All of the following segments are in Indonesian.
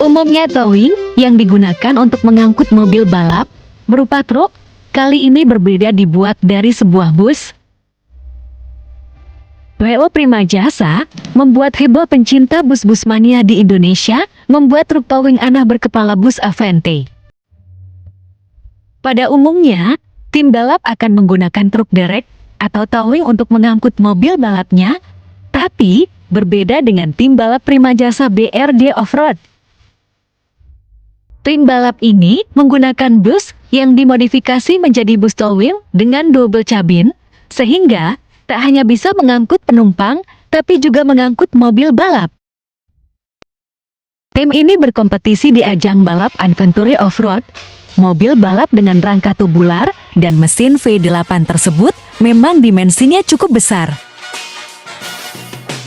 Umumnya towing yang digunakan untuk mengangkut mobil balap berupa truk, kali ini berbeda dibuat dari sebuah bus. PO Prima Jasa membuat heboh pencinta bus-bus mania di Indonesia, membuat truk towing aneh berkepala bus Avante. Pada umumnya, tim balap akan menggunakan truk derek atau towing untuk mengangkut mobil balapnya, tapi berbeda dengan tim balap Prima Jasa BRD Offroad. Tim balap ini menggunakan bus yang dimodifikasi menjadi bus towing dengan double cabin, sehingga tak hanya bisa mengangkut penumpang, tapi juga mengangkut mobil balap. Tim ini berkompetisi di ajang balap Adventure Offroad. Mobil balap dengan rangka tubular dan mesin V8 tersebut memang dimensinya cukup besar.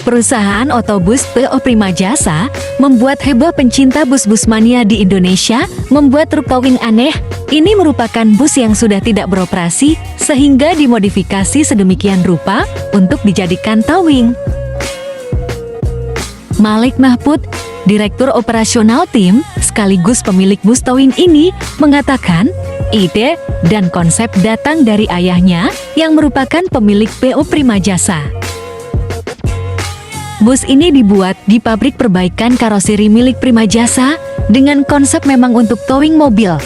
Perusahaan otobus PO Prima Jasa membuat heboh pencinta bus-bus mania di Indonesia, membuat truk towing aneh. Ini merupakan bus yang sudah tidak beroperasi, sehingga dimodifikasi sedemikian rupa untuk dijadikan towing. Malik Mahpud, Direktur Operasional Tim, sekaligus pemilik bus towing ini, mengatakan, ide dan konsep datang dari ayahnya yang merupakan pemilik PO Prima Jasa. Bus ini dibuat di pabrik perbaikan karoseri milik Prima Jasa dengan konsep memang untuk towing mobil.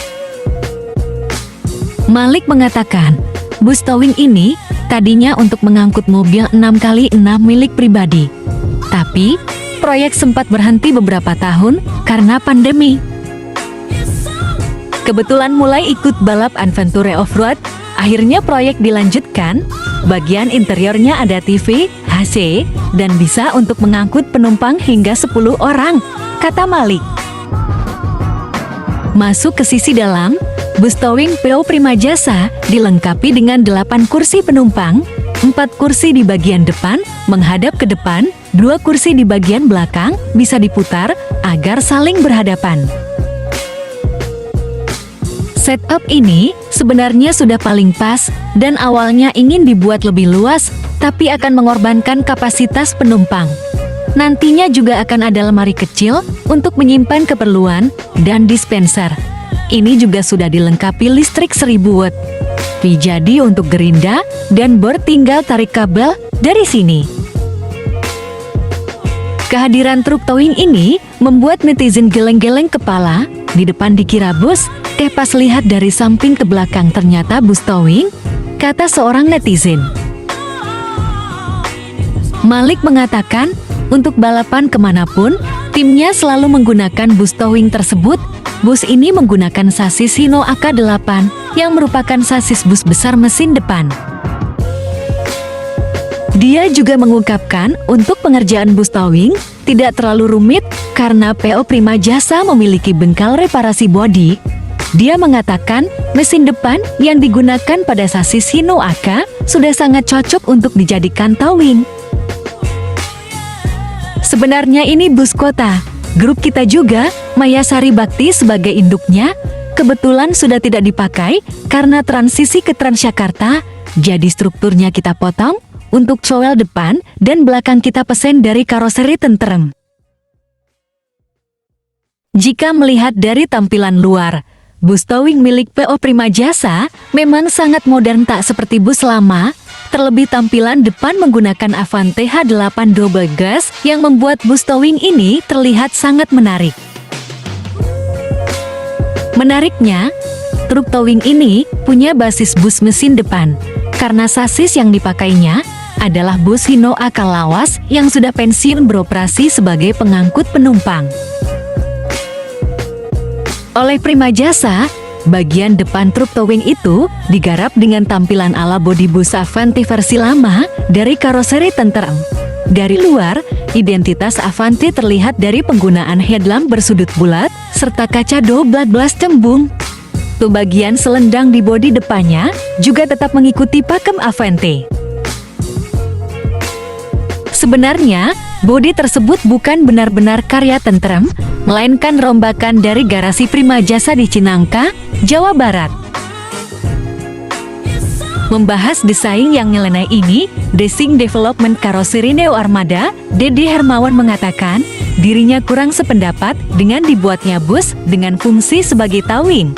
Malik mengatakan, bus towing ini tadinya untuk mengangkut mobil 6x6 milik pribadi. Tapi, proyek sempat berhenti beberapa tahun karena pandemi. Kebetulan mulai ikut balap Adventure Offroad, akhirnya proyek dilanjutkan. Bagian interiornya ada TV, AC, dan bisa untuk mengangkut penumpang hingga 10 orang, kata Malik. Masuk ke sisi dalam, bus towing PO Prima Jasa dilengkapi dengan 8 kursi penumpang, 4 kursi di bagian depan menghadap ke depan, 2 kursi di bagian belakang bisa diputar agar saling berhadapan. Setup ini sebenarnya sudah paling pas dan awalnya ingin dibuat lebih luas, tapi akan mengorbankan kapasitas penumpang. Nantinya juga akan ada lemari kecil untuk menyimpan keperluan dan dispenser. Ini juga sudah dilengkapi listrik 1000 watt. Jadi untuk gerinda dan bor tinggal tarik kabel dari sini. Kehadiran truk towing ini membuat netizen geleng-geleng kepala. Di depan dikira bus, pas lihat dari samping ke belakang ternyata bus towing, kata seorang netizen. Malik mengatakan, untuk balapan kemanapun, timnya selalu menggunakan bus towing tersebut. Bus ini menggunakan sasis Hino AK8 yang merupakan sasis bus besar mesin depan. Dia juga mengungkapkan untuk pengerjaan bus towing tidak terlalu rumit karena PO Prima Jasa memiliki bengkel reparasi bodi. Dia mengatakan mesin depan yang digunakan pada sasis Hino AK sudah sangat cocok untuk dijadikan towing. Sebenarnya ini bus kota. Grup kita juga, Maya Sari Bakti sebagai induknya, kebetulan sudah tidak dipakai karena transisi ke Transjakarta, jadi strukturnya kita potong, untuk coel depan dan belakang kita pesen dari karoseri tentrem. Jika melihat dari tampilan luar, bus towing milik PO Prima Jasa memang sangat modern tak seperti bus lama. Terlebih tampilan depan menggunakan Avante H8 double gas yang membuat bus towing ini terlihat sangat menarik. Menariknya, truk towing ini punya basis bus mesin depan, karena sasis yang dipakainya adalah bus Hino AK lawas yang sudah pensiun beroperasi sebagai pengangkut penumpang. Oleh Prima Jasa, bagian depan truk towing itu digarap dengan tampilan ala bodi bus Avante versi lama dari karoseri tentrem. Dari luar, identitas Avante terlihat dari penggunaan headlamp bersudut bulat serta kaca 12 cembung. Tuh bagian selendang di bodi depannya juga tetap mengikuti pakem Avante. Sebenarnya, bodi tersebut bukan benar-benar karya tentrem, melainkan rombakan dari garasi Prima Jasa di Cinangka, Jawa Barat. Membahas desain yang nyeleneh ini, Design Development Karoseri Neo Armada, Dede Hermawan mengatakan, dirinya kurang sependapat dengan dibuatnya bus dengan fungsi sebagai towing.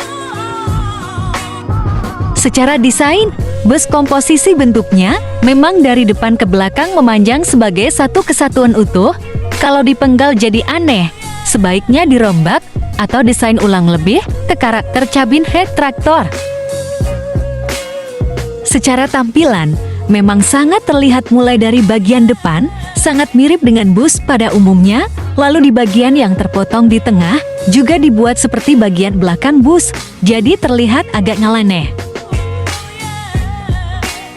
Secara desain, bus komposisi bentuknya memang dari depan ke belakang memanjang sebagai satu kesatuan utuh. Kalau dipenggal jadi aneh, sebaiknya dirombak atau desain ulang lebih ke karakter cabin head traktor. Secara tampilan, memang sangat terlihat mulai dari bagian depan, sangat mirip dengan bus pada umumnya, lalu di bagian yang terpotong di tengah, juga dibuat seperti bagian belakang bus, jadi terlihat agak nyeleneh.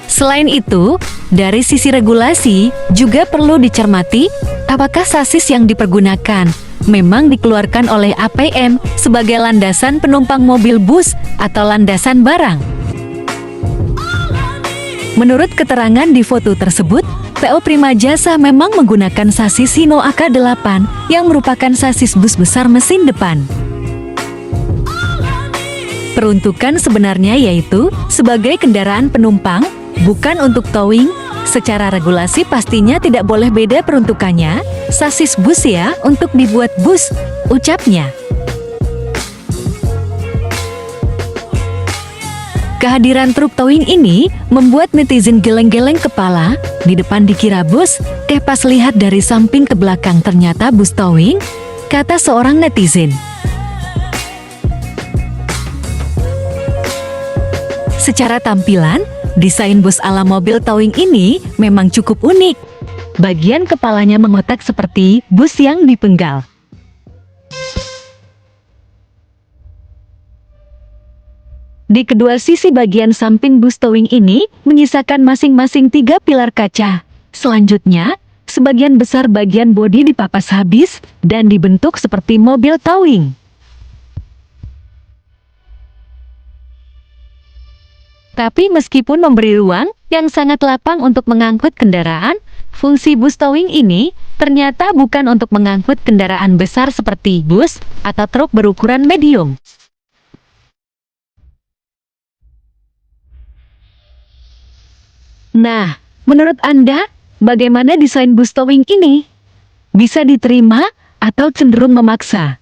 Selain itu, dari sisi regulasi, juga perlu dicermati, apakah sasis yang dipergunakan memang dikeluarkan oleh APM sebagai landasan penumpang mobil bus atau landasan barang. Menurut keterangan di foto tersebut, PO Prima Jasa memang menggunakan sasis Hino AK8 yang merupakan sasis bus besar mesin depan. Peruntukan sebenarnya yaitu sebagai kendaraan penumpang, bukan untuk towing. Secara regulasi pastinya tidak boleh beda peruntukannya, sasis bus ya untuk dibuat bus, ucapnya. Kehadiran truk towing ini membuat netizen geleng-geleng kepala, di depan dikira bus, pas lihat dari samping ke belakang ternyata bus towing, kata seorang netizen. Secara tampilan, desain bus ala mobil towing ini memang cukup unik. Bagian kepalanya mengotak seperti bus yang dipenggal. Di kedua sisi bagian samping bus towing ini menyisakan masing-masing 3 pilar kaca. Selanjutnya, sebagian besar bagian bodi dipapas habis dan dibentuk seperti mobil towing. Tapi meskipun memberi ruang yang sangat lapang untuk mengangkut kendaraan, fungsi bus towing ini ternyata bukan untuk mengangkut kendaraan besar seperti bus atau truk berukuran medium. Nah, menurut Anda, bagaimana desain bus towing ini? Bisa diterima atau cenderung memaksa?